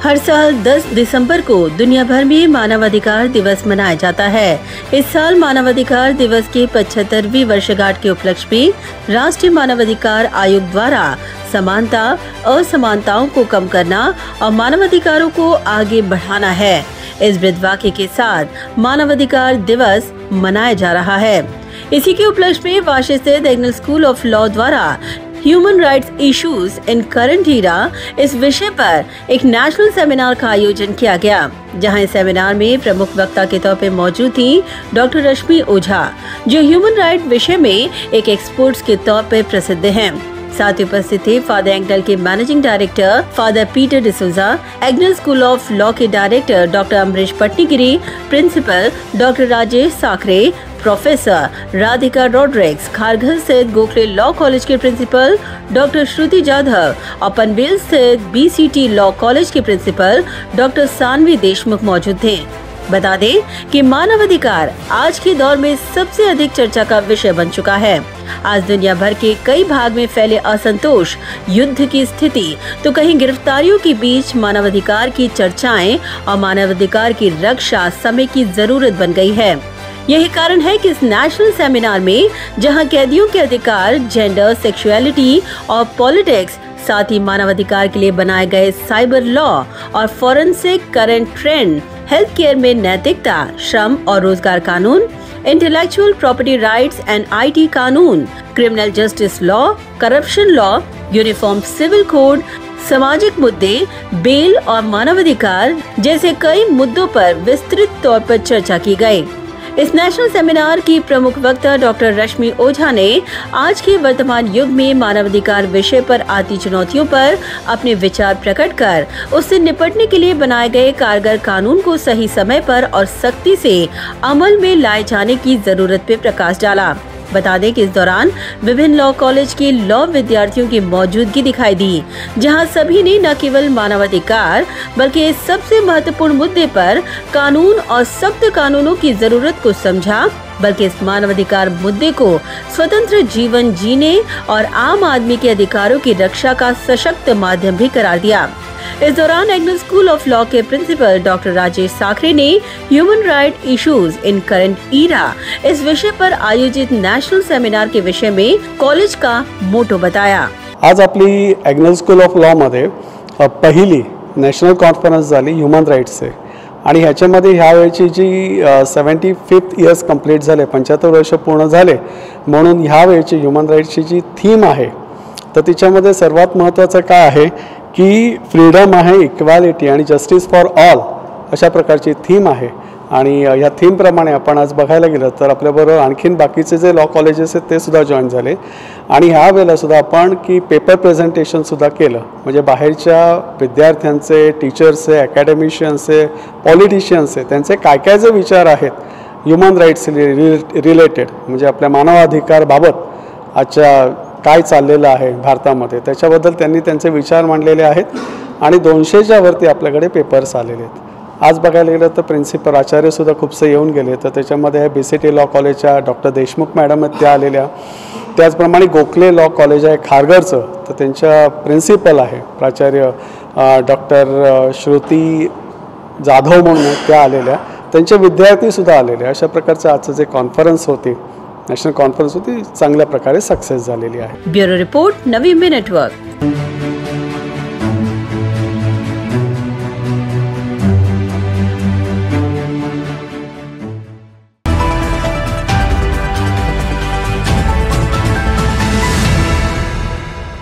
हर साल 10 दिसंबर को दुनिया भर में मानवाधिकार दिवस मनाया जाता है। इस साल मानवाधिकार दिवस के 75वीं वर्षगांठ के उपलक्ष्य में राष्ट्रीय मानवाधिकार आयोग द्वारा समानता, असमानताओं को कम करना और मानवाधिकारों को आगे बढ़ाना है। इस ब्रीदवाक्य के साथ मानवाधिकार दिवस मनाया जा रहा है। इसी के उपलक्ष्य में वाशी स्थित एग्नेल स्कूल ऑफ लॉ द्वारा human rights issues in current era इस विषय पर एक नेशनल सेमिनार का आयोजन किया गया, जहां इस सेमिनार में प्रमुख वक्ता के तौर पर मौजूद थी डॉक्टर रश्मि ओझा, जो ह्यूमन राइट विषय में एक एक्सपर्ट के तौर पर प्रसिद्ध हैं। साथ ही उपस्थित थे फादर एग्नेल के managing director father Peter D'Souza, Agnel school of law के director doctor Amrish Patnigiri, principal doctor Rajesh Sakhare, professor Radhika Rodricks, Kharghar स्थित गोखले लॉ कॉलेज के प्रिंसिपल डॉक्टर श्रुति जाधव और पनवेल स्थित बीसीटी लॉ कॉलेज के प्रिंसिपल डॉक्टर सानवी देशमुख मौजूद थे। बता दें कि मानवाधिकार आज के दौर में सबसे अधिक चर्चा का विषय बन चुका है। आज दुनिया भर के कई भाग में फैले असंतोष, युद्ध की स्थिति, तो कहीं गिरफ्तारियों के बीच मानवाधिकार की चर्चाएं और मानवाधिकार की रक्षा समय की जरूरत बन गई है। यही कारण है कि इस नेशनल सेमिनार में जहां कैदियों के अधिकार, जेंडर, सेक्सुअलिटी और पॉलिटिक्स, साथ ही मानवाधिकार के लिए बनाए गए साइबर लॉ और forensic current trend, health care में नैतिकता, श्रम और रोजगार कानून, intellectual property rights and IT कानून, criminal justice law, corruption law, uniform civil code, सामाजिक मुद्दे, बेल और मानवाधिकार जैसे कई मुद्दों पर विस्तृत तौर पर चर्चा की गई। इस नेशनल सेमिनार की प्रमुख वक्ता डॉक्टर रश्मि ओझा ने आज के वर्तमान युग में मानवाधिकार विषय पर आती चुनौतियों पर अपने विचार प्रकट कर उससे निपटने के लिए बनाए गए कारगर कानून को सही समय पर और सख्ती से अमल में लाए जाने की जरूरत पर प्रकाश डाला। बता दें कि इस दौरान विभिन्न लॉ कॉलेज के लॉ विद्यार्थियों की मौजूदगी दिखाई दी, जहां सभी ने न केवल मानवाधिकार बल्कि इस सबसे महत्वपूर्ण मुद्दे पर कानून और सख्त कानूनों की जरूरत को समझा, बल्कि इस मानवाधिकार मुद्दे को स्वतंत्र जीवन जीने और आम आदमी के अधिकारों की रक्षा का सशक्त माध्यम भी करार दिया। इस दौरान एग्नेल स्कूल ऑफ लॉ के प्रिंसिपल डॉक्टर राजेश साखरे ने human right issues in current era इस विषय पर आयोजित नेशनल सेमिनार के विषय में कॉलेज का मोटो बताया। आज आपली एग्नेल स्कूल ऑफ लॉ मध्ये पहिली नॅशनल कॉन्फरन्स झाली ह्यूमन राईट्सचे आणि ह्याच्यामध्ये ह्यावेळची जी 75th इयर्स कंप्लीट झाले, 75 वर्ष पूर्ण झाले, म्हणून ह्यावेळची ह्यूमन राईट्सची जी थीम आहे तर तिच्यामध्ये सर्वात महत्त्वाचं काय आहे की फ्रीडम आहे, इक्वॅलिटी आणि जस्टिस फॉर ऑल अशा प्रकारची थीम आहे। आणि या थीमप्रमाणे आपण आज बघायला गेलं तर आपल्याबरोबर आणखीन बाकीचे जे लॉ कॉलेजेस आहेत ते सुद्धा जॉईन झाले आणि ह्या वेळेला सुद्धा आपण की पेपर प्रेझेंटेशन सुद्धा केलं, म्हणजे बाहेरच्या विद्यार्थ्यांचे, टीचर्सचे, अकॅडमिशियन्सचे, पॉलिटिशियन्सचे त्यांचे काय काय जे विचार आहेत ह्यूमन राईट्स रिलेटेड, म्हणजे आपल्या मानवाधिकारबाबत आजच्या काय चाललेलं आहे भारतामध्ये त्याच्याबद्दल त्यांनी त्यांचे विचार मांडलेले आहेत आणि 200च्या वरती आपल्याकडे पेपर्स आलेले आहेत। आज बघायला गेलं तर प्रिन्सिपल आचार्य सुद्धा खूपसे येऊन गेले, तर त्याच्यामध्ये बीसीटी लॉ कॉलेजच्या डॉक्टर देशमुख मॅडम आहेत त्या आलेल्या, त्याचप्रमाणे गोखले लॉ कॉलेज आहे खारघरचं, तर त्यांच्या प्रिन्सिपल आहे प्राचार्य डॉक्टर श्रुती जाधव म्हणून त्या आलेल्या, त्यांचे विद्यार्थी सुद्धा आलेले। अशा प्रकारचं आजचं जे कॉन्फरन्स होती, नॅशनल कॉन्फरन्स होती, चांगल्या प्रकारे सक्सेस झालेली आहे। ब्युरो रिपोर्ट, नवी नेटवर्क।